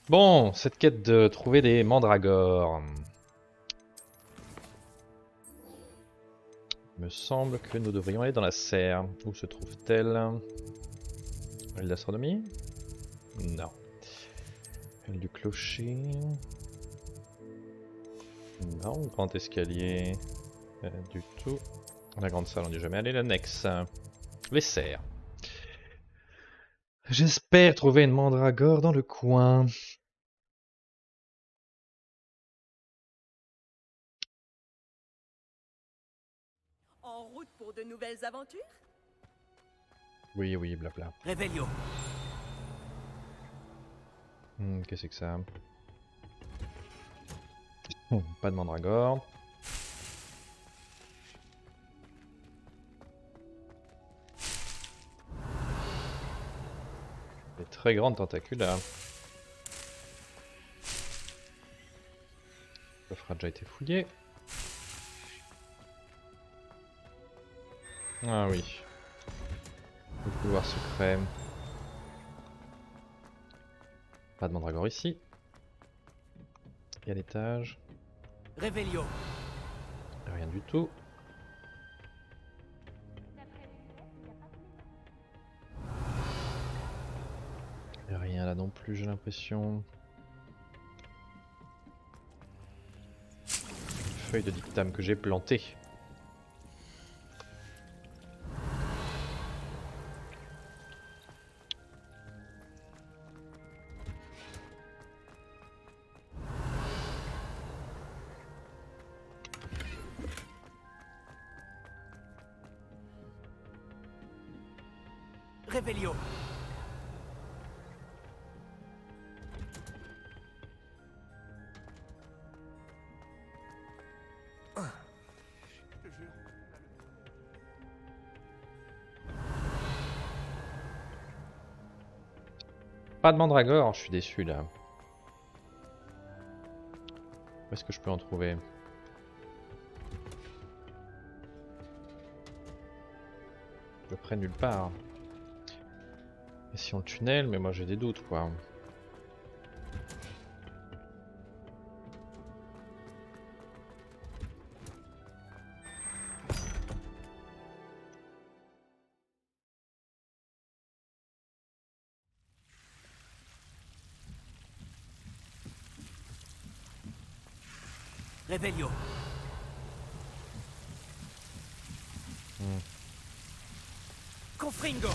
Bon, cette quête de trouver des mandragores. Il me semble que nous devrions aller dans la serre. Où se trouve-t-elle? L'île d'astronomie? Non. L'île du clocher? Non. Grand escalier? Du tout. La grande salle, on n'y est jamais allé. L'annexe. Les serres. J'espère trouver une mandragore dans le coin. En route pour de nouvelles aventures? Oui, oui, blabla. Réveillon. Qu'est-ce que c'est que ça? Pas de mandragore. Des très grandes tentacules là. Le coffre a déjà été fouillé. Ah oui. Le couloir secret. Pas de mandragore ici. Et à l'étage, Réveillon. rien du tout. Et rien là non plus, j'ai l'impression. Feuille de dictame que j'ai plantée. Réveillon. Pas de mandragore, je suis déçu là. Où est-ce que je peux en trouver? Je prends nulle part. Et si on le tunnel, mais moi j'ai des doutes quoi. Réveillon. Confringo.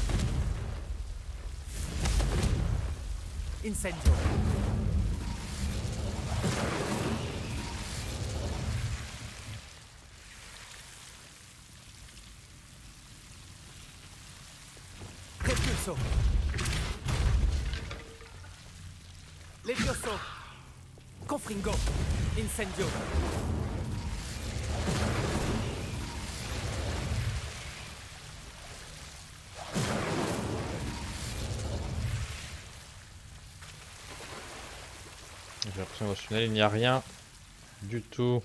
Incendio. Repulso. Levioso. Confringo. Incendio. J'ai l'impression que dans ce tunnel il n'y a rien du tout.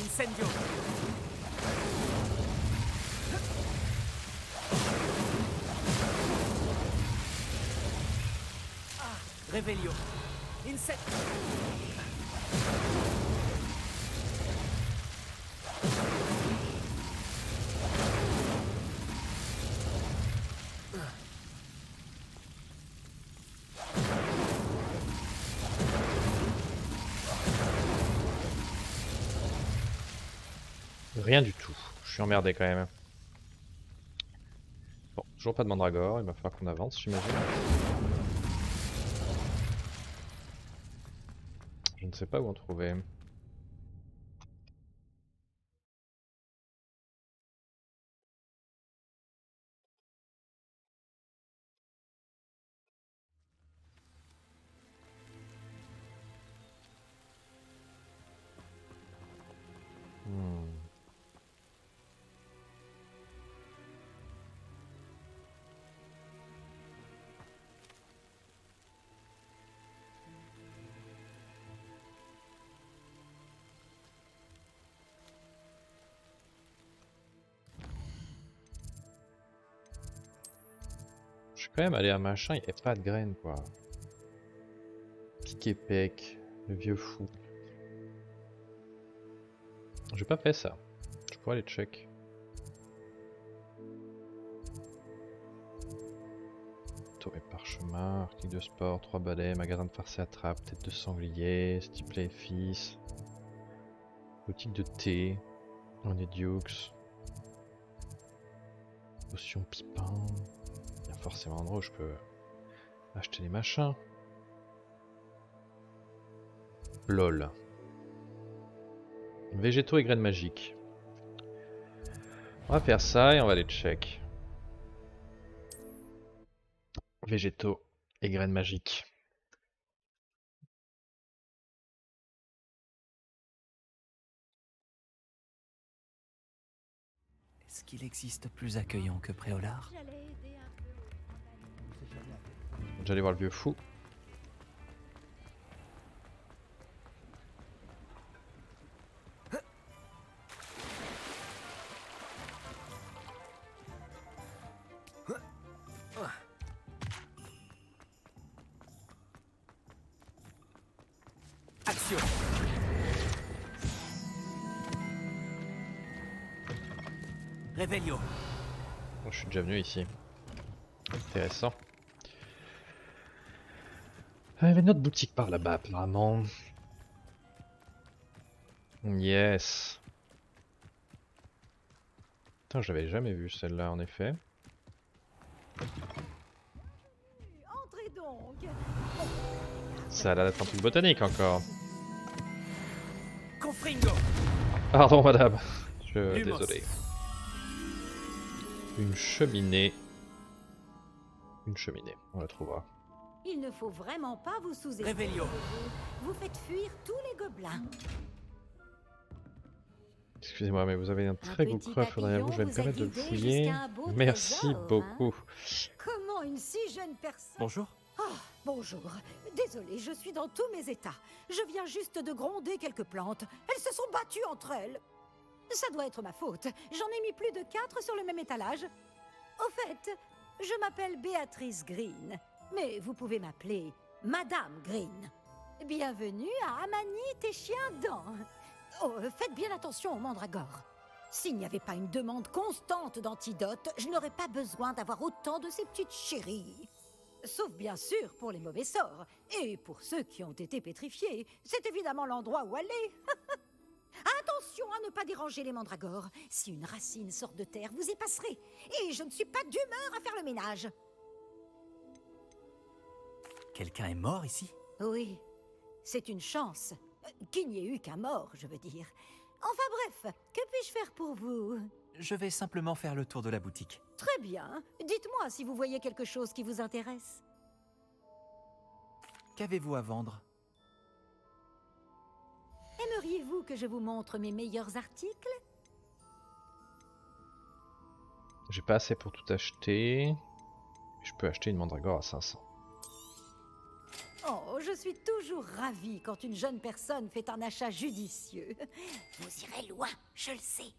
Incendio. Réveillon. Incendio. Rien du tout. Je suis emmerdé quand même. Bon, toujours pas de mandragore, il va falloir qu'on avance, j'imagine. Je ne sais pas où en trouver. Hmm. quand même aller à machin, il n'y avait pas de graines quoi. Kiképec, le vieux fou. J'ai pas fait ça. Je pourrais les check. Tour et parchemin, article de sport, 3 balais, magasin de farce et attrape, tête de sanglier, Stipley et fils. Boutique de thé, on est Dukes. Potion pipin. Il y a forcément un endroit où je peux acheter les machins. LOL. Végétaux et graines magiques. On va faire ça et on va les check. Végétaux et graines magiques. Est-ce qu'il existe plus accueillant que Préolard? J'allais voir le vieux fou. Action! Réveillon. Bon, je suis déjà venu ici. Intéressant. Ah, il y avait notre boutique par là-bas apparemment. Yes. Putain, je l'avais jamais vue celle-là en effet. Entrez donc. Ça a l'air d'être un truc botanique encore. Confringo. Pardon madame. Je... Lumos. Désolé. Une cheminée. Une cheminée, on la trouvera. Il ne faut vraiment pas vous sous-estimer. Réveillon. Vous faites fuir tous les gobelins. Excusez-moi, mais vous avez un très beau petit coffre derrière vous, je vais me papillon permettre de le vous a guidé fouiller. jusqu'à un beau Merci trésor, hein. beaucoup. Comment une si jeune personne... Bonjour. Bonjour. Désolée, je suis dans tous mes états. Je viens juste de gronder quelques plantes. Elles se sont battues entre elles. Ça doit être ma faute. J'en ai mis plus de 4 sur le même étalage. Au fait, je m'appelle Béatrice Green. Mais vous pouvez m'appeler Madame Green. Bienvenue à Amanite et Chien-Dent. Oh, faites bien attention aux mandragores. S'il n'y avait pas une demande constante d'antidotes, je n'aurais pas besoin d'avoir autant de ces petites chéries. Sauf bien sûr pour les mauvais sorts. Et pour ceux qui ont été pétrifiés, c'est évidemment l'endroit où aller. Attention à ne pas déranger les mandragores. Si une racine sort de terre, vous y passerez. Et je ne suis pas d'humeur à faire le ménage. Quelqu'un est mort ici? Oui, c'est une chance. Qu'il n'y ait eu qu'un mort, je veux dire. Enfin bref, que puis-je faire pour vous? Je vais simplement faire le tour de la boutique. Très bien. Dites-moi si vous voyez quelque chose qui vous intéresse. Qu'avez-vous à vendre? Aimeriez-vous que je vous montre mes meilleurs articles? J'ai pas assez pour tout acheter. Je peux acheter une mandragore à 500. Oh, je suis toujours ravie quand une jeune personne fait un achat judicieux. Vous irez loin, je le sais.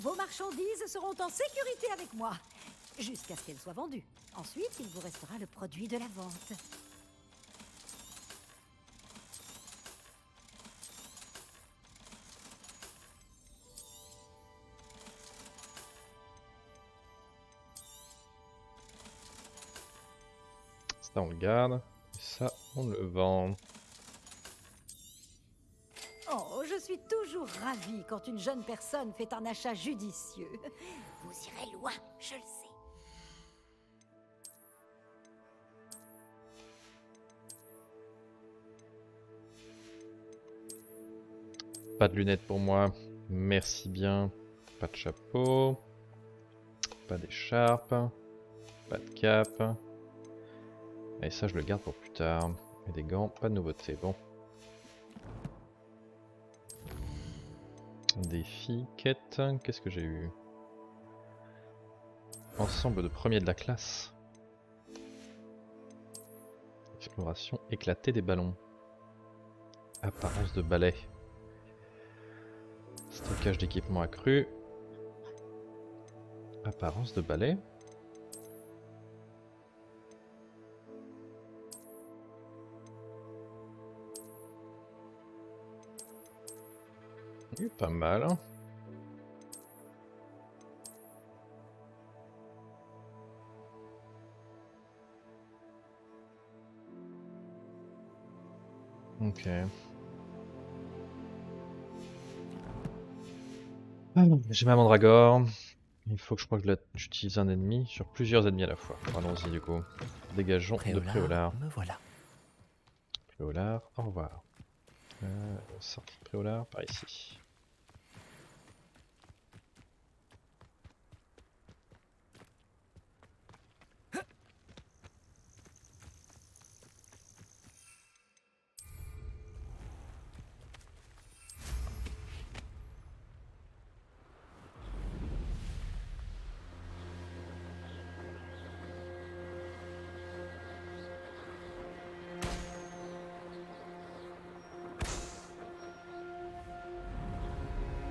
Vos marchandises seront en sécurité avec moi, jusqu'à ce qu'elles soient vendues. Ensuite, il vous restera le produit de la vente. Ça on le garde. Et ça on le vend. Oh, je suis toujours ravie quand une jeune personne fait un achat judicieux. Vous irez loin, je le sais. Pas de lunettes pour moi. Merci bien. Pas de chapeau. Pas d'écharpe. Pas de cape. Et ça je le garde pour plus tard. Et des gants, pas de nouveauté. Bon. Défi, quête, qu'est-ce que j'ai eu? Ensemble de premiers de la classe. Exploration, éclater des ballons. Apparence de balai. Stockage d'équipement accru. Apparence de balai. Oui, pas mal. Ok. J'ai ma mandragore. Il faut que je crois que j'utilise un ennemi sur plusieurs ennemis à la fois. Allons-y du coup. Dégageons de Préolard. Me voilà. Préolard, au revoir. Sortie de Préolard par ici.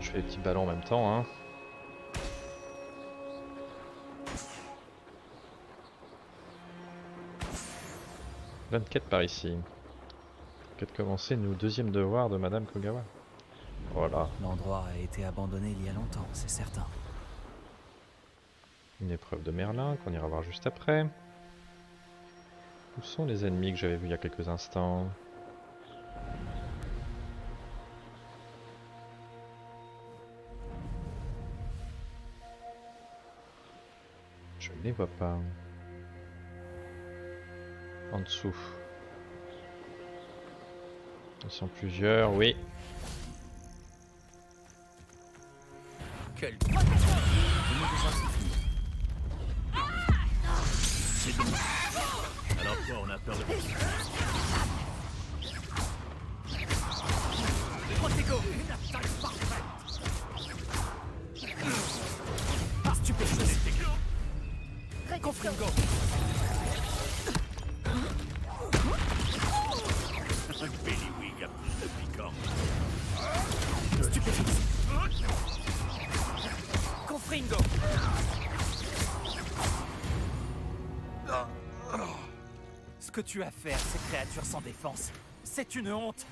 Je fais les petits ballons en même temps, hein. Plein de quêtes par ici. Quête commencée, nous deuxième devoir de Madame Kogawa. Voilà. L'endroit a été abandonné il y a longtemps, c'est certain. Une épreuve de Merlin qu'on ira voir juste après. Où sont les ennemis que j'avais vus il y a quelques instants? Je ne les vois pas. En dessous. Ils sont plusieurs, oui. Quel... Je me désintensifie. C'est bon. Alors quoi, on a peur de... Protego, une attaque parfaite. Stupéfiant. Confringo. Bailywig a plus de piquant. Stupéfiant. Confringo. Ce que tu as fait à ces créatures sans défense, c'est une honte.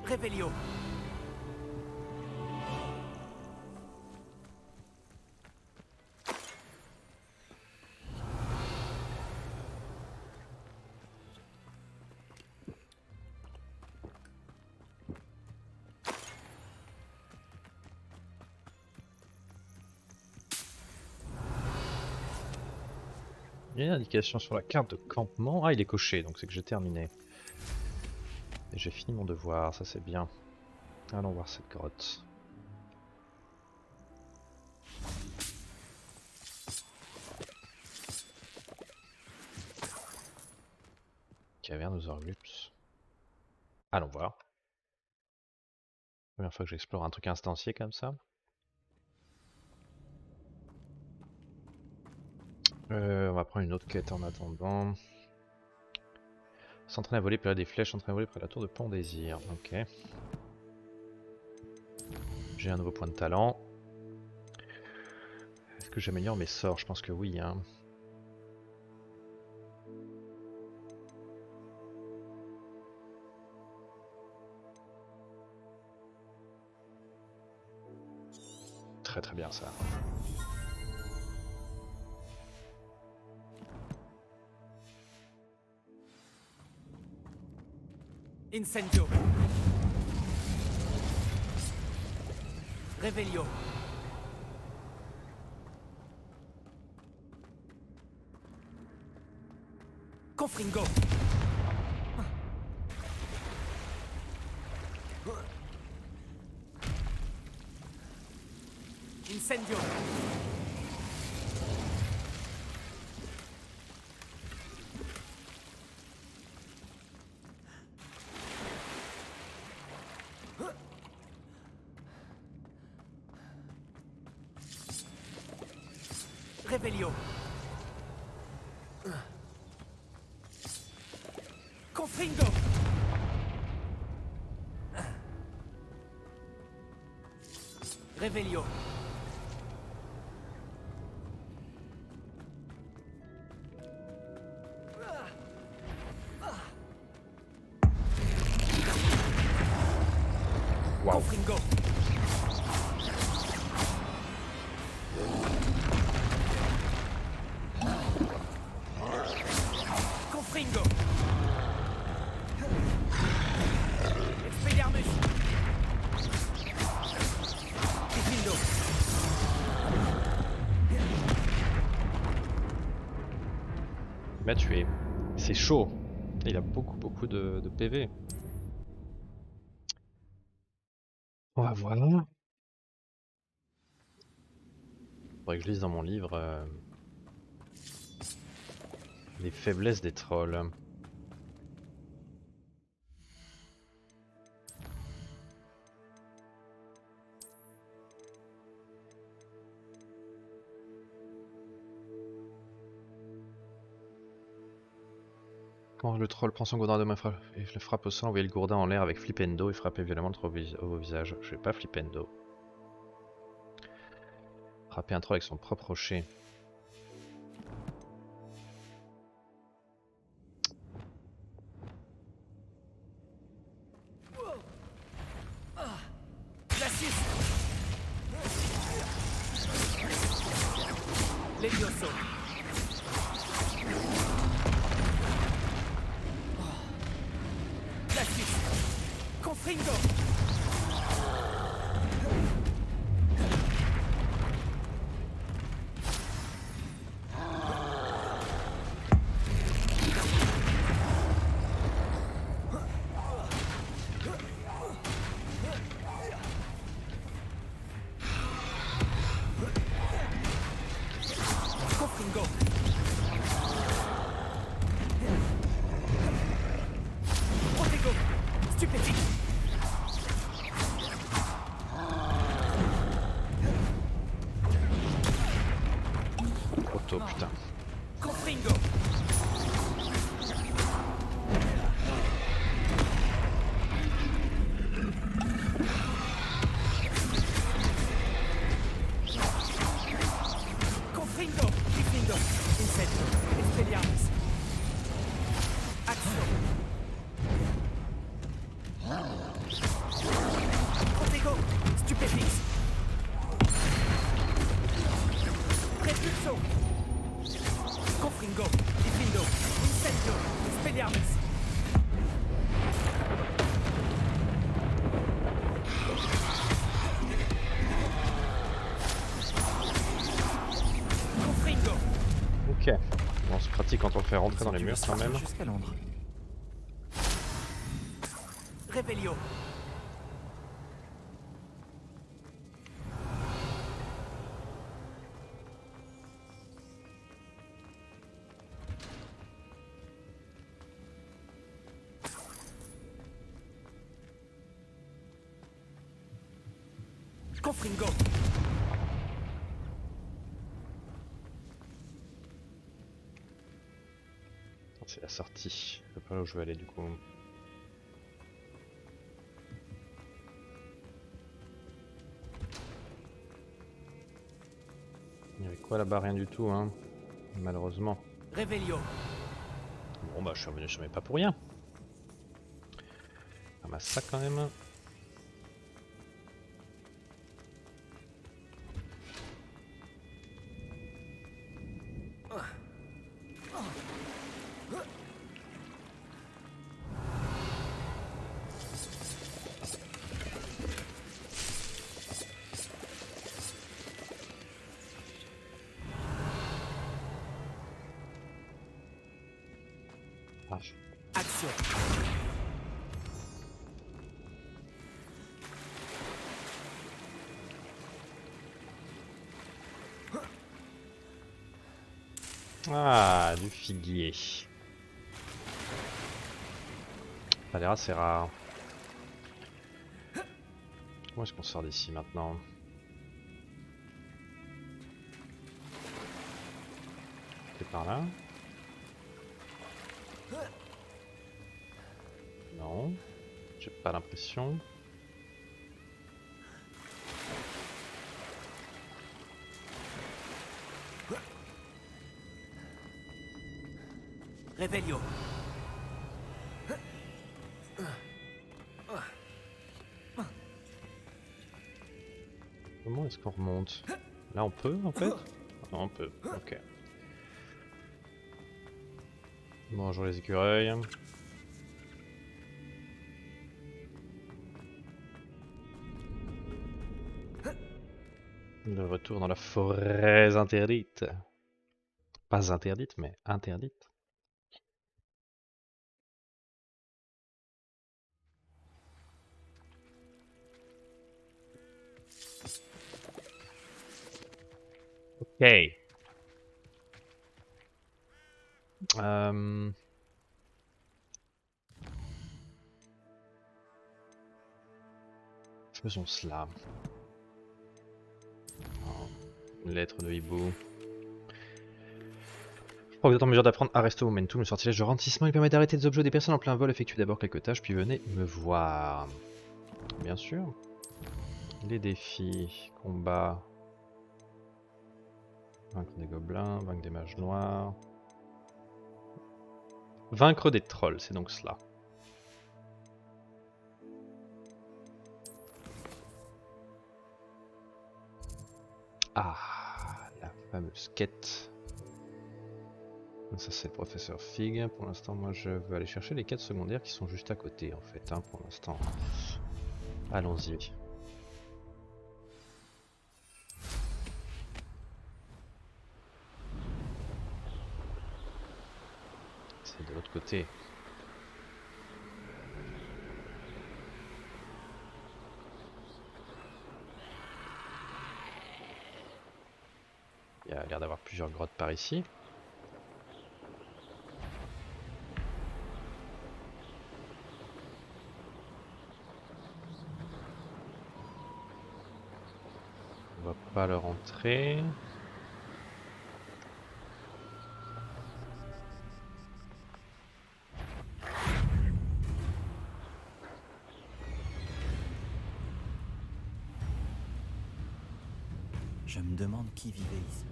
Revelio. Il y a une indication sur la carte de campement. Ah, il est coché, donc c'est que j'ai terminé. Et j'ai fini mon devoir, ça c'est bien. Allons voir cette grotte. Caverne aux Orglups. Allons voir. Première fois que j'explore un truc instancié comme ça. On va prendre une autre quête en attendant. S'entraîner à voler près des flèches, s'entraîner à voler près de la tour de Pont Désir. Ok. J'ai un nouveau point de talent. Est-ce que j'améliore mes sorts? Je pense que oui, hein. Très très bien ça. Incendio. Revelio. Confringo. Incendio. Revelio. Confringo. Revelio. Waouh. Confringo. Confringo. Expelliarmus. Diffindo. Il m'a tué. C'est chaud. Il a beaucoup de PV. On va voir. Faudrait que je lise dans mon livre les faiblesses des trolls. Quand le troll prend son gourdin de main et le frappe au sol, envoyez le gourdin en l'air avec Flipendo et frappez violemment le troll au visage. Je vais pas Flipendo. Frapper un troll avec son propre rocher. Glacis. Levioso. Glacis. Confringo. Confringo. Protego. Stupéfique. Trop tôt, putain. Confringo. Confringo. Diffindo. Incendio. Expelliarmus. Action. Protego. Stupéfixe. Repulso. Confringo. Diffindo. Incendio. Expelliarmus. Confringo. Ok. On se pratique quand on le fait rentrer dans les murs quand même. Jusqu'à Londres. Revelio. Confringo. C'est la sortie. Je sais pas là où je veux aller du coup. Il y avait quoi là-bas? Rien du tout, hein. Malheureusement. Revelio. Bon bah je suis revenu sur mes pas pour rien. On ramasse ça quand même. Ah. Action. Ah, du figuier. Ça a l'air assez rare. Comment est-ce qu'on sort d'ici maintenant? C'est par là? Non, j'ai pas l'impression. Revelio. Comment est-ce qu'on remonte? Là on peut en fait? Non, on peut, ok. Bonjour les écureuils. De retour dans la forêt interdite. Pas interdite, mais interdite. Ok. Faisons cela. Oh, une lettre de hibou. Je crois que vous êtes en mesure d'apprendre à rester au momentum. Le sortilège de ralentissement il permet d'arrêter des objets ou des personnes en plein vol. Effectuez d'abord quelques tâches, puis venez me voir. Bien sûr. Les défis. Combat. Vaincre des gobelins, vaincre des mages noirs. Vaincre des trolls, c'est donc cela. Ah, la fameuse quête. Ça c'est le professeur Fig. Pour l'instant, moi je veux aller chercher les quêtes secondaires qui sont juste à côté en fait. Hein, pour l'instant, allons-y. C'est de l'autre côté. Il y a l'air d'avoir plusieurs grottes par ici. On va pas leur entrer. Je me demande qui vivait ici.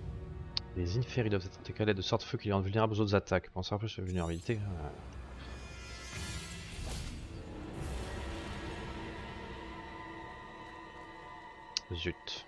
Les inféries doivent être intégrés de sorte feu qui les rendent vulnérables aux autres attaques. Pensez un peu sur la vulnérabilité. Zut.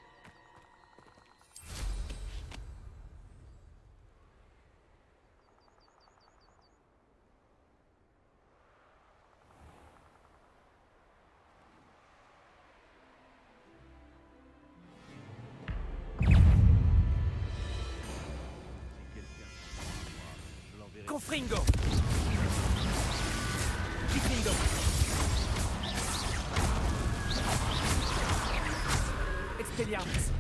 Confringo! Confringo! Expelliarmus!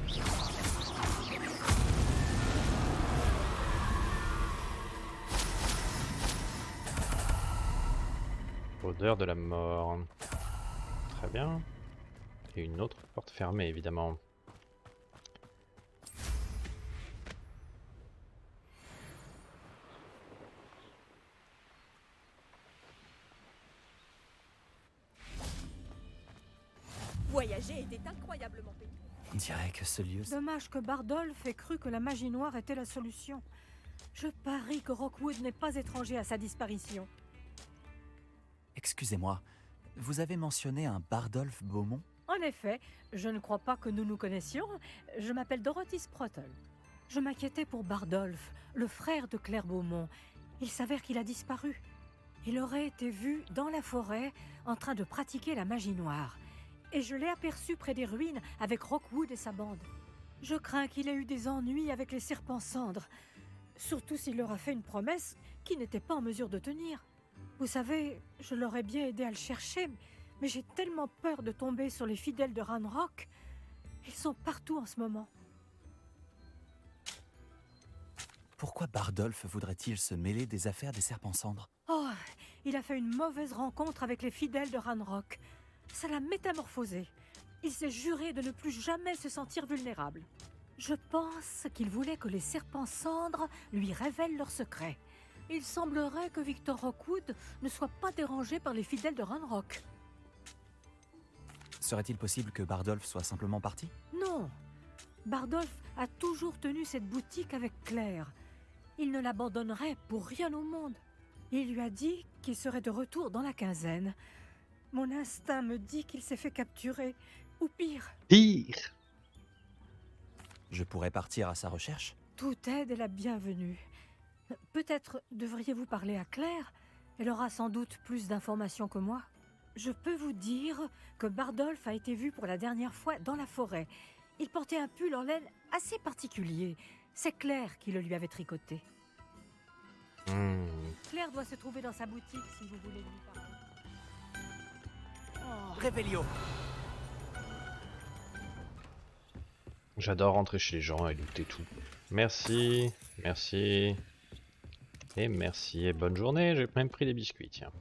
Odeur de la mort. Très bien. Et une autre porte fermée évidemment. Voyager était incroyablement pénible. On dirait que ce lieu... Dommage que Bardolph ait cru que la magie noire était la solution. Je parie que Rockwood n'est pas étranger à sa disparition. Excusez-moi, vous avez mentionné un Bardolph Beaumont? En effet, je ne crois pas que nous nous connaissions. Je m'appelle Dorothy Sprottle. Je m'inquiétais pour Bardolph, le frère de Claire Beaumont. Il s'avère qu'il a disparu. Il aurait été vu dans la forêt en train de pratiquer la magie noire. Et je l'ai aperçu près des ruines avec Rockwood et sa bande. Je crains qu'il ait eu des ennuis avec les serpents cendres. Surtout s'il leur a fait une promesse qu'il n'était pas en mesure de tenir. Vous savez, je l'aurais bien aidé à le chercher, mais j'ai tellement peur de tomber sur les fidèles de Ranrock. Ils sont partout en ce moment. Pourquoi Bardolph voudrait-il se mêler des affaires des serpents cendres? Oh, il a fait une mauvaise rencontre avec les fidèles de Ranrock. Ça l'a métamorphosé. Il s'est juré de ne plus jamais se sentir vulnérable. Je pense qu'il voulait que les serpents cendres lui révèlent leurs secrets. Il semblerait que Victor Rockwood ne soit pas dérangé par les fidèles de Ranrock. Serait-il possible que Bardolph soit simplement parti? Non. Bardolph a toujours tenu cette boutique avec Claire. Il ne l'abandonnerait pour rien au monde. Il lui a dit qu'il serait de retour dans la quinzaine. Mon instinct me dit qu'il s'est fait capturer. Ou pire. Pire! Je pourrais partir à sa recherche? Toute aide est la bienvenue. Peut-être devriez-vous parler à Claire? Elle aura sans doute plus d'informations que moi. Je peux vous dire que Bardolph a été vu pour la dernière fois dans la forêt. Il portait un pull en laine assez particulier. C'est Claire qui le lui avait tricoté. Claire doit se trouver dans sa boutique si vous voulez lui parler. Revelio! J'adore rentrer chez les gens et looter tout. Merci, merci. Et merci et bonne journée, j'ai même pris des biscuits, tiens.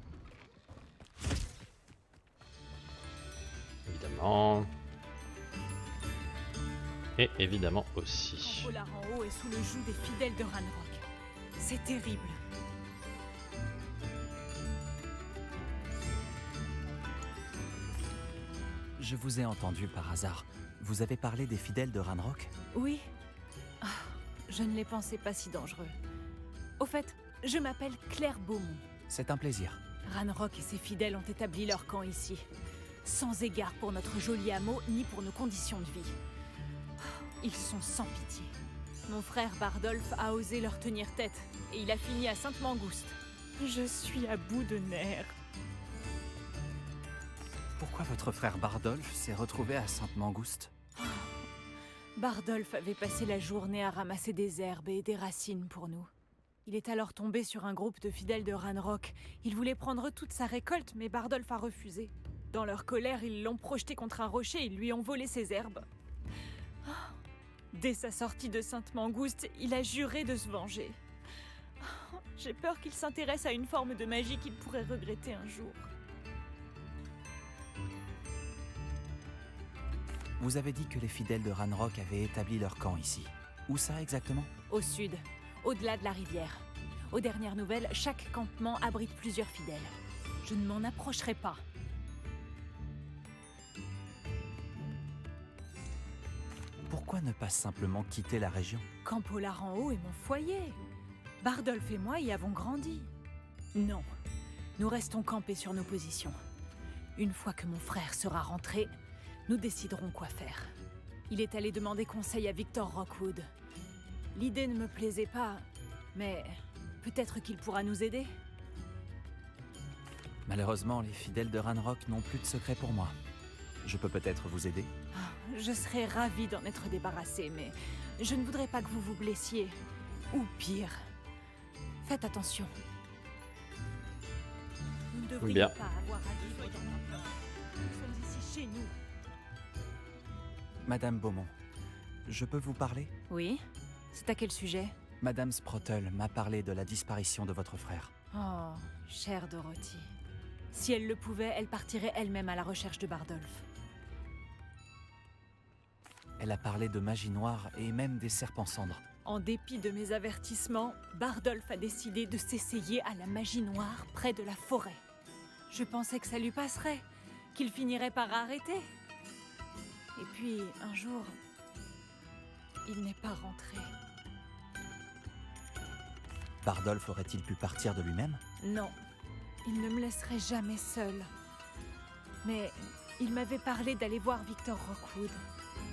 Évidemment. Et évidemment aussi. Polar en haut est sous le joug des fidèles de Ranrock. C'est terrible. Je vous ai entendu par hasard. Vous avez parlé des fidèles de Ranrock? Oui. Ah, je ne les pensais pas si dangereux. Au fait, je m'appelle Claire Beaumont. C'est un plaisir. Ranrock et ses fidèles ont établi leur camp ici. Sans égard pour notre joli hameau, ni pour nos conditions de vie. Ils sont sans pitié. Mon frère Bardolph a osé leur tenir tête, et il a fini à Sainte-Mangouste. Je suis à bout de nerfs. Pourquoi votre frère Bardolph s'est retrouvé à Sainte-Mangouste? Bardolph avait passé la journée à ramasser des herbes et des racines pour nous. Il est alors tombé sur un groupe de fidèles de Ranrock. Il voulait prendre toute sa récolte, mais Bardolph a refusé. Dans leur colère, ils l'ont projeté contre un rocher et lui ont volé ses herbes. Dès sa sortie de Sainte-Mangouste, il a juré de se venger. J'ai peur qu'il s'intéresse à une forme de magie qu'il pourrait regretter un jour. Vous avez dit que les fidèles de Ranrock avaient établi leur camp ici. Où ça exactement? Au sud, au-delà de la rivière. Aux dernières nouvelles, chaque campement abrite plusieurs fidèles. Je ne m'en approcherai pas. Pourquoi ne pas simplement quitter la région? Camp Polar en haut est mon foyer. Bardolph et moi y avons grandi. Non, nous restons campés sur nos positions. Une fois que mon frère sera rentré, nous déciderons quoi faire. Il est allé demander conseil à Victor Rockwood. L'idée ne me plaisait pas, mais peut-être qu'il pourra nous aider. Malheureusement, les fidèles de Ranrock n'ont plus de secret pour moi. Je peux peut-être vous aider? Je serais ravie d'en être débarrassée, mais je ne voudrais pas que vous vous blessiez. Ou pire. Faites attention. Vous ne devriez Bien. pas avoir à vivre dans la peur. Nous sommes ici chez nous. Madame Beaumont, je peux vous parler? Oui? C'est à quel sujet? Madame Sprottle m'a parlé de la disparition de votre frère. Oh, chère Dorothy. Si elle le pouvait, elle partirait elle-même à la recherche de Bardolph. Elle a parlé de magie noire et même des serpents cendres. En dépit de mes avertissements, Bardolph a décidé de s'essayer à la magie noire près de la forêt. Je pensais que ça lui passerait, qu'il finirait par arrêter. Et puis, un jour, il n'est pas rentré. Bardolph aurait-il pu partir de lui-même? Non, il ne me laisserait jamais seule. Mais il m'avait parlé d'aller voir Victor Rockwood.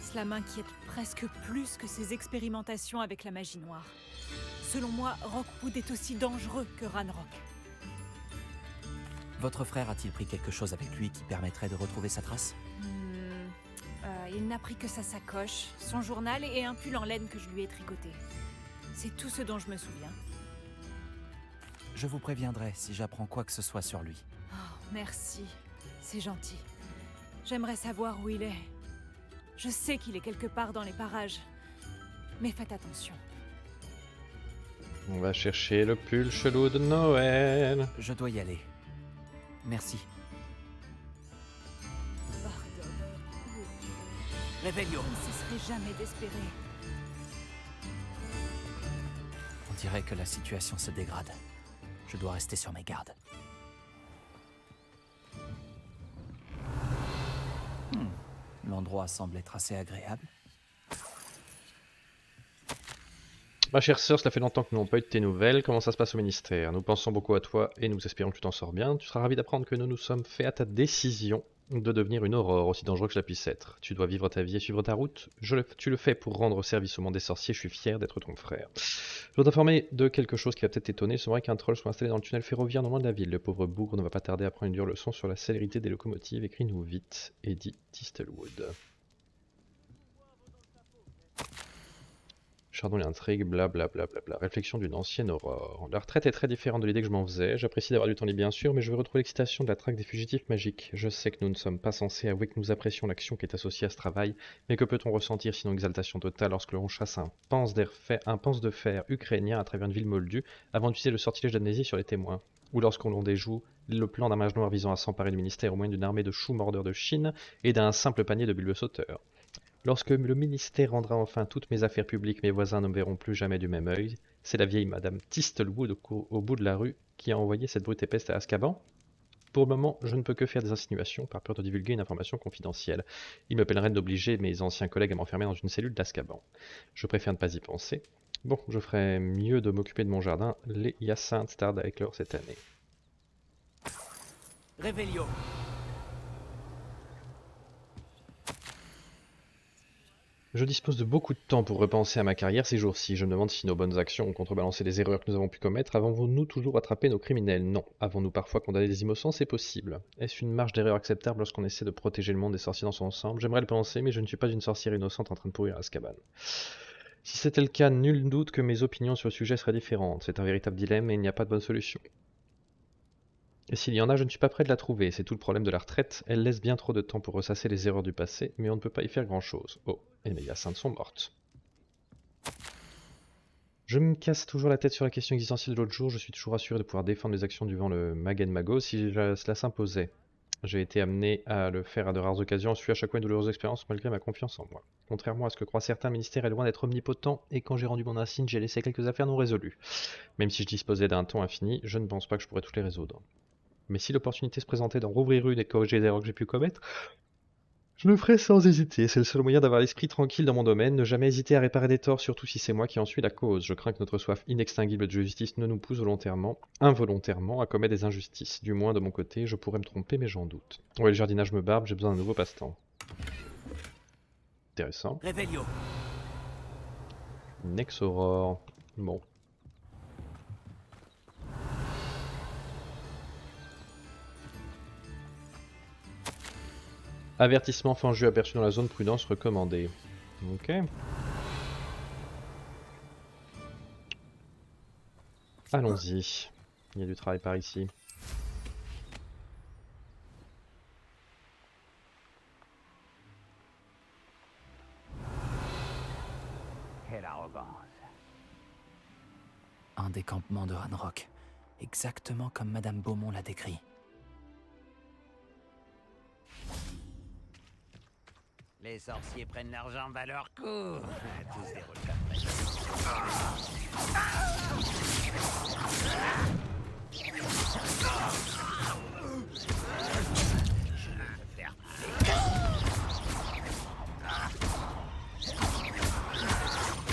Cela m'inquiète presque plus que ses expérimentations avec la magie noire. Selon moi, Rockwood est aussi dangereux que Ranrock. Votre frère a-t-il pris quelque chose avec lui qui permettrait de retrouver sa trace? Il n'a pris que sa sacoche, son journal et un pull en laine que je lui ai tricoté. C'est tout ce dont je me souviens. Je vous préviendrai si j'apprends quoi que ce soit sur lui. Oh, merci. C'est gentil. J'aimerais savoir où il est. Je sais qu'il est quelque part dans les parages. Mais faites attention. On va chercher le pull chelou de Noël. Je dois y aller. Merci. Bardolph, où es-tu? Revelio! Je ne cesserai jamais d'espérer. On dirait que la situation se dégrade. Je dois rester sur mes gardes. L'endroit semble être assez agréable. Ma chère sœur, cela fait longtemps que nous n'avons pas eu de tes nouvelles. Comment ça se passe au ministère? Nous pensons beaucoup à toi et nous espérons que tu t'en sors bien. Tu seras ravi d'apprendre que nous nous sommes faits à ta décision. de devenir une aurore, aussi dangereux que cela puisse être. Tu dois vivre ta vie et suivre ta route. Tu le fais pour rendre service au monde des sorciers, je suis fier d'être ton frère. Je dois t'informer de quelque chose qui va peut-être t'étonner. Il semblerait qu'un troll soit installé dans le tunnel ferroviaire non loin de la ville. Le pauvre bougre ne va pas tarder à prendre une dure leçon sur la célérité des locomotives. Écris-nous vite, Eddie Tistlewood. Chardon et intrigue, blablabla. Réflexion d'une ancienne aurore. La retraite est très différente de l'idée que je m'en faisais. J'apprécie d'avoir du temps libre bien sûr, mais je veux retrouver l'excitation de la traque des fugitifs magiques. Je sais que nous ne sommes pas censés avouer que nous apprécions l'action qui est associée à ce travail, mais que peut-on ressentir sinon exaltation totale lorsque l'on chasse un panse de fer ukrainien à travers une ville moldue avant d'utiliser le sortilège d'amnésie sur les témoins, ou lorsqu'on déjoue le plan d'un mage noir visant à s'emparer du ministère au moyen d'une armée de choux mordeurs de Chine et d'un simple panier de bulbes sauteurs. Lorsque le ministère rendra enfin toutes mes affaires publiques, mes voisins ne me verront plus jamais du même œil. C'est la vieille madame Tistlewood au bout de la rue qui a envoyé cette brute épaisse à Azkaban. Pour le moment, je ne peux que faire des insinuations par peur de divulguer une information confidentielle. Il me peinerait d'obliger mes anciens collègues à m'enfermer dans une cellule d'Azkaban. Je préfère ne pas y penser. Bon, je ferais mieux de m'occuper de mon jardin. Les hyacinthes tardent à éclore cette année. Revelio. Je dispose de beaucoup de temps pour repenser à ma carrière ces jours-ci. Je me demande si nos bonnes actions ont contrebalancé les erreurs que nous avons pu commettre. Avons-nous toujours attrapé nos criminels? Non. Avons-nous parfois condamné des innocents? C'est possible. Est-ce une marge d'erreur acceptable lorsqu'on essaie de protéger le monde des sorciers dans son ensemble? J'aimerais le penser, mais je ne suis pas une sorcière innocente en train de pourrir Azkaban. Si c'était le cas, nul doute que mes opinions sur le sujet seraient différentes. C'est un véritable dilemme et il n'y a pas de bonne solution. Et s'il y en a, je ne suis pas prêt de la trouver. C'est tout le problème de la retraite. Elle laisse bien trop de temps pour ressasser les erreurs du passé, mais on ne peut pas y faire grand-chose. Oh, et mes hyacinthes sont mortes. Je me casse toujours la tête sur la question existentielle de l'autre jour. Je suis toujours assuré de pouvoir défendre mes actions devant le Magen Mago si cela s'imposait. J'ai été amené à le faire à de rares occasions, je suis à chaque fois une douloureuse expérience malgré ma confiance en moi. Contrairement à ce que croient certains, le ministère est loin d'être omnipotent, et quand j'ai rendu mon insigne, j'ai laissé quelques affaires non résolues. Même si je disposais d'un temps infini, je ne pense pas que je pourrais toutes les résoudre. Mais si l'opportunité se présentait d'en rouvrir une et de corriger les erreurs que j'ai pu commettre, je le ferai sans hésiter. C'est le seul moyen d'avoir l'esprit tranquille dans mon domaine, ne jamais hésiter à réparer des torts, surtout si c'est moi qui en suis la cause. Je crains que notre soif inextinguible de justice ne nous pousse involontairement, à commettre des injustices. Du moins, de mon côté, je pourrais me tromper, mais j'en doute. Ouais, le jardinage me barbe, j'ai besoin d'un nouveau passe-temps. Intéressant. Revelio. Nexaurore. Bon. Avertissement Fanju aperçu dans la zone, prudence recommandée. Ok. Allons-y. Il y a du travail par ici. Quelle arrogance. Un des campements de Ranrock, exactement comme Madame Beaumont l'a décrit. Les sorciers prennent leur jambe à leur cou. Tous des retards.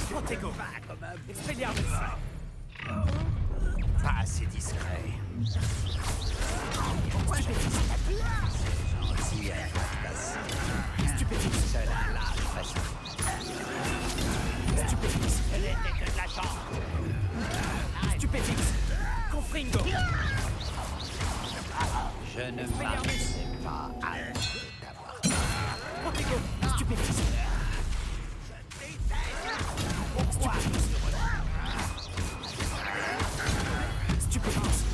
Protego, Expelliarmus. Pas assez discret. Pourquoi je fais ça? Gentil à la passe. Stupéfix. Seul un large façon. Stupéfix. Elle était que de la chance. Stupéfix. Confringo. Je ne m'arrêterai pas à d'avoir. Protego. Stupéfix. Pourquoi? Stupéfix.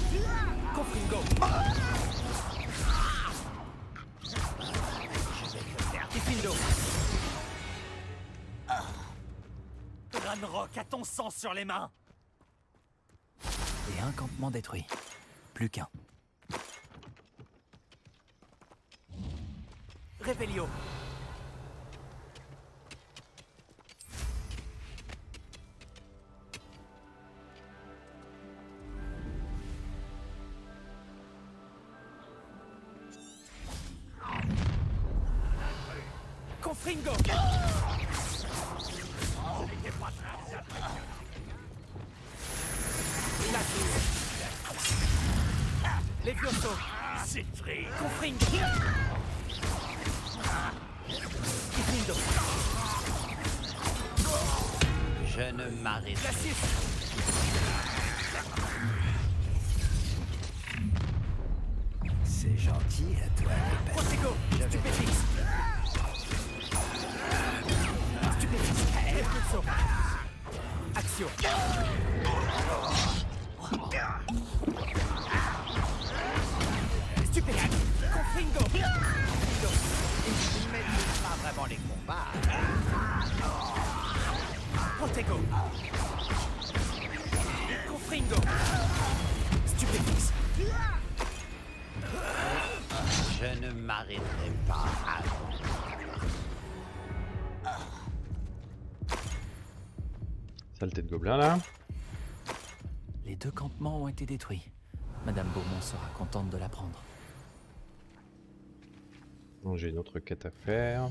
Confringo. Ranrock a ton sang sur les mains. Et un campement détruit. Plus qu'un. Revelio. Confringo. Levioso. C'est vrai. Confringo. Kifindo. Je ne m'arrête. Glacius. C'est gentil à toi, le père. Protego. Stupéfix. Stupéfix. Repulso. Action. Stupéfix. Confringo. Confringo. Il ne maîtrise pas vraiment les combats. Protego. Confringo. Stupéfix. Je ne m'arrêterai pas avant. Saleté de gobelin là. Les 2 campements ont été détruits. Madame Beaumont sera contente de l'apprendre. Donc, j'ai une autre quête à faire.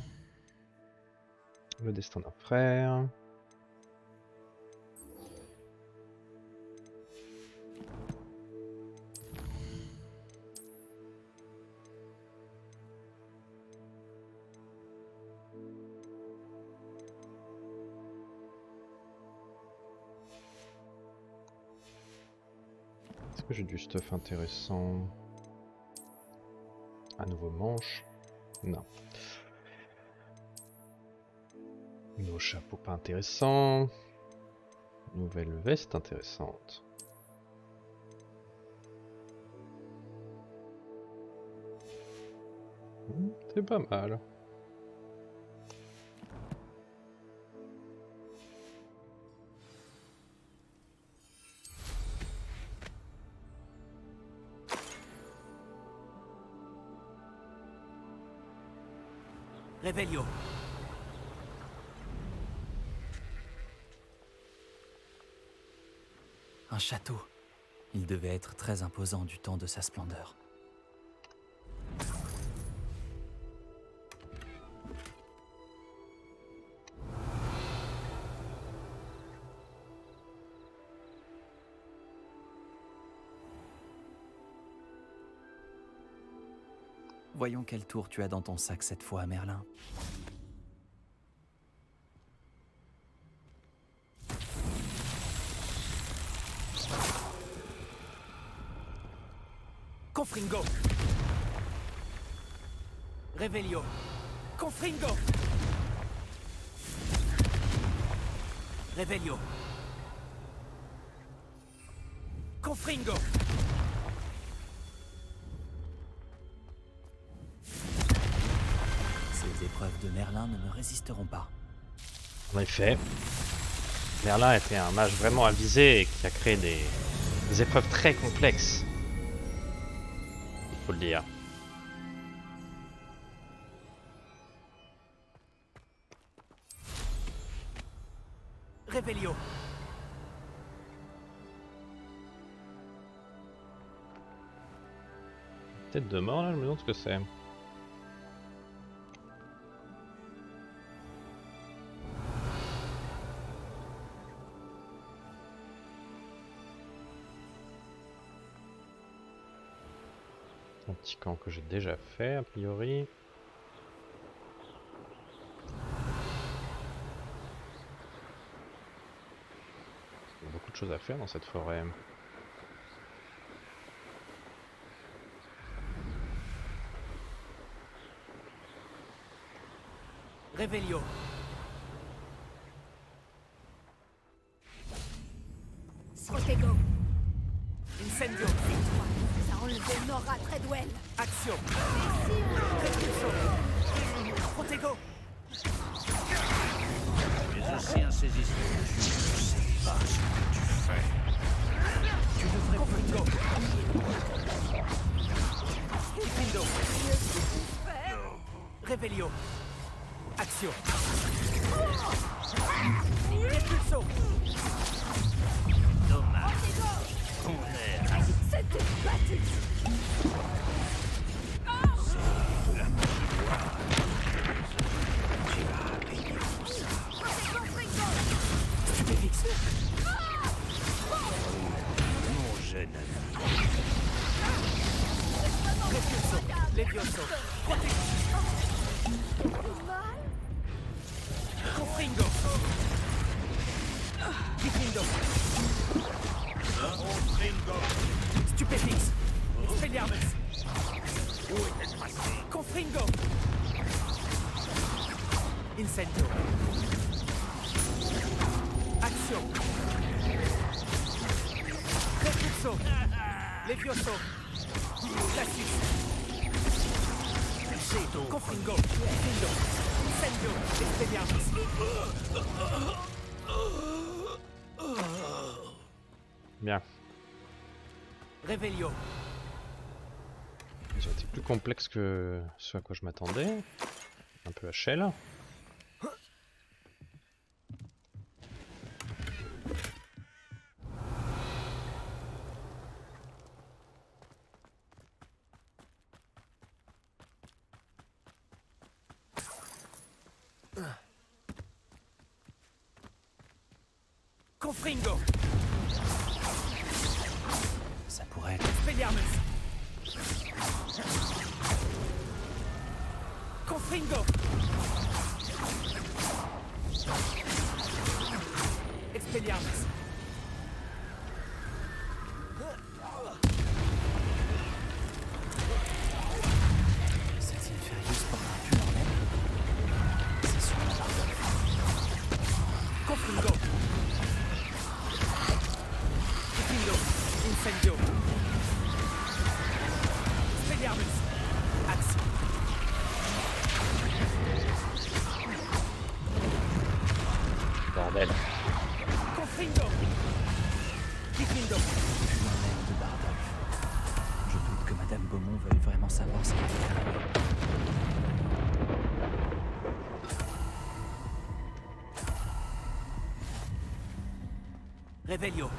Le destin d'un frère. Est-ce que j'ai du stuff intéressant? Un nouveau manche? Non. Nouveau chapeau pas intéressant. Nouvelle veste intéressante. C'est pas mal. Revelio. Un château. Il devait être très imposant du temps de sa splendeur. Voyons quel tour tu as dans ton sac cette fois, Merlin. Confringo. Revelio. Confringo. Revelio. Confringo. Ces épreuves de Merlin ne me résisteront pas. En effet, Merlin était un mage vraiment avisé et qui a créé des épreuves très complexes. Il faut le dire. Revelio. Tête de mort là, je me demande ce que c'est. Un petit camp que j'ai déjà fait a priori. Il y a beaucoup de choses à faire dans cette forêt. Revelio. Protego. Incendio. Ça a enlevé Nora Treadwell. Action. Repulso. Protego. Mais aussi insaisissable. Je ne sais pas ce que tu fais. Tu devrais plutôt. Confringo. Revelio. Action. Repulso. Dommage. On est à C'était battu. la mouchoir. Tu vas payer pour ça. Stupéfix. Mon jeune ami. Repulso. Levioso. Protego. Incendio. Action. Repulso. Levioso. Glacis. Confringo. Findo. Incendio. Expelliarmus. Bien. Revelio. Ils ont été plus complexes que ce à quoi je m'attendais. Un peu HL. Confringo. Ça pourrait être... Expelliarmus. Confringo. Expelliarmus. Cette Inferius portera plus leur même. C'est sûrement Bardolph. Confringo. Findo. Incendio. Expelliarmus. Axe. Bordel. Confringo. Findo. Plus leur même de Bardolph. Je doute que Madame Beaumont veuille vraiment savoir ce qu'il est arrivé. Revelio.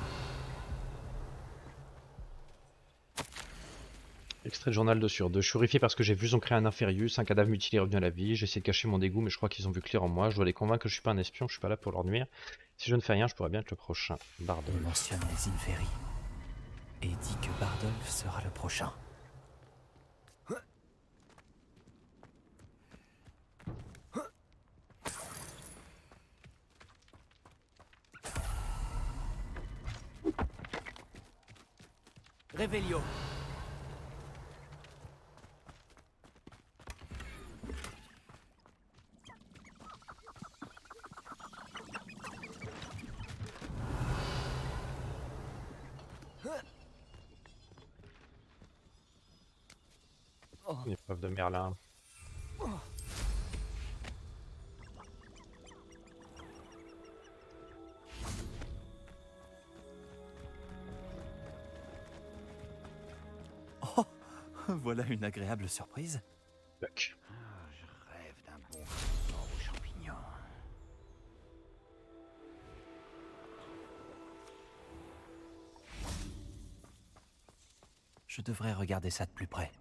Extrait de journal de sur 2. Je suis horrifié parce que j'ai vu ils ont créé un Inferius, un cadavre mutilé revenu à la vie. J'ai essayé de cacher mon dégoût, mais je crois qu'ils ont vu clair en moi. Je dois les convaincre que je suis pas un espion, je suis pas là pour leur nuire. Si je ne fais rien, je pourrais bien être le prochain. Il Bardolph. mentionne les Inferi et dit que Bardolph sera le prochain. Revelio. Une épreuve de Merlin. Voilà une agréable surprise. Fuck. Je rêve d'un bon fort aux champignons. Je devrais regarder ça de plus près.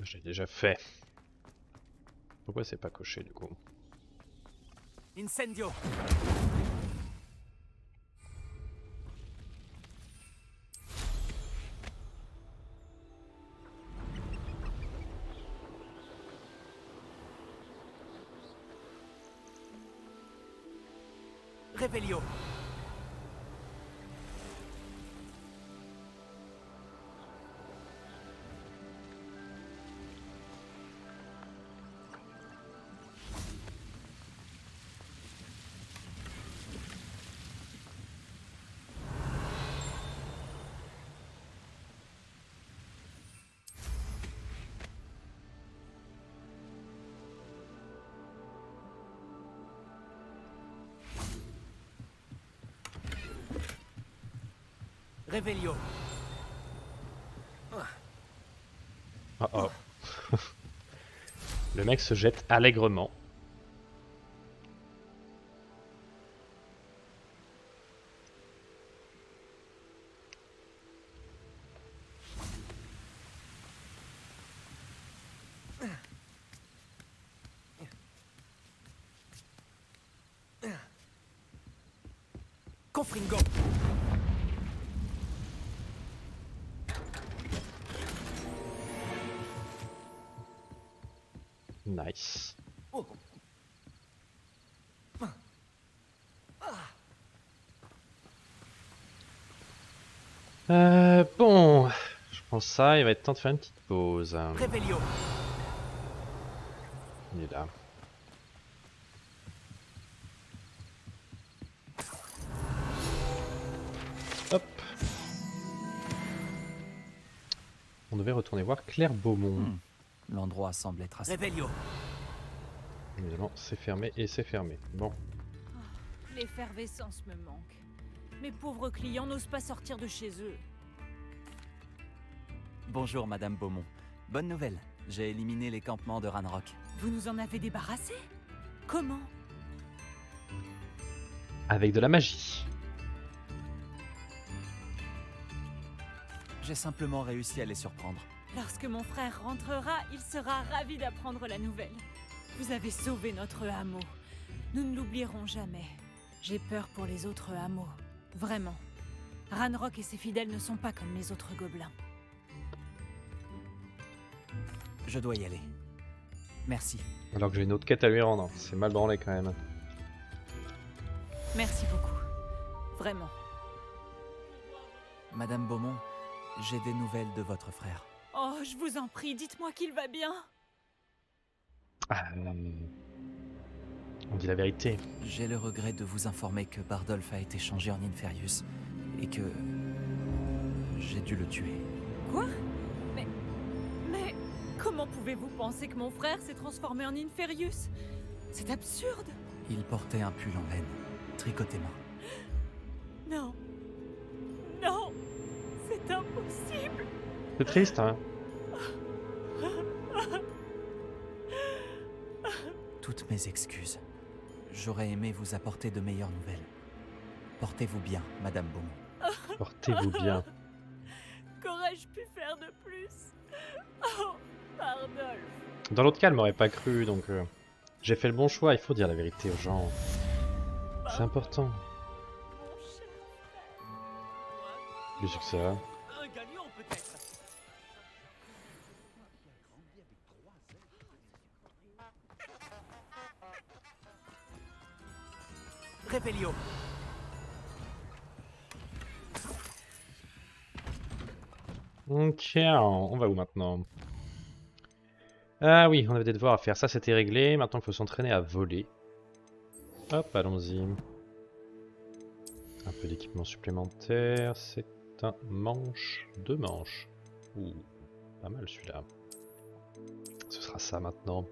J'ai déjà fait. Pourquoi c'est pas coché du coup? Incendio. Revelio. Revelio. Oh oh. Le mec se jette allègrement. Confringo. Nice. Bon, je pense ça, il va être temps de faire une petite pause. Revelio. Il est là. Hop. On devait retourner voir Claire Beaumont. L'endroit semble être assez... Revelio. Évidemment, c'est fermé et c'est fermé. Bon. L'effervescence me manque. Mes pauvres clients n'osent pas sortir de chez eux. Bonjour, Madame Beaumont. Bonne nouvelle, j'ai éliminé les campements de Ranrock. Vous nous en avez débarrassé? Comment? Avec de la magie. J'ai simplement réussi à les surprendre. Lorsque mon frère rentrera, il sera ravi d'apprendre la nouvelle. Vous avez sauvé notre hameau. Nous ne l'oublierons jamais. J'ai peur pour les autres hameaux. Vraiment. Ranrock et ses fidèles ne sont pas comme les autres gobelins. Je dois y aller. Merci. Alors que j'ai une autre quête à lui rendre. C'est mal branlé quand même. Merci beaucoup. Vraiment. Madame Beaumont, j'ai des nouvelles de votre frère. Oh, je vous en prie, dites-moi qu'il va bien. On dit la vérité. J'ai le regret de vous informer que Bardolph a été changé en Inferius et que j'ai dû le tuer. Quoi? Mais comment pouvez-vous penser que mon frère s'est transformé en Inferius? C'est absurde. Il portait un pull en laine, tricoté main. Non. Non. C'est impossible. C'est triste, hein. Toutes mes excuses. J'aurais aimé vous apporter de meilleures nouvelles. Portez-vous bien, Madame Beaumont. Portez-vous bien. Qu'aurais-je pu faire de plus? Oh, Bardolph. Dans l'autre cas, elle m'aurait pas cru, donc j'ai fait le bon choix. Il faut dire la vérité aux gens. C'est important. Mon cher frère. Plus que ça. Un gagnant peut-être. Revelio. Ok, on va où maintenant? Ah oui, on avait des devoirs à faire. Ça, c'était réglé. Maintenant, il faut s'entraîner à voler. Hop, allons-y. Un peu d'équipement supplémentaire. C'est un manche. 2 manches. Ouh, pas mal celui-là. Ce sera ça maintenant.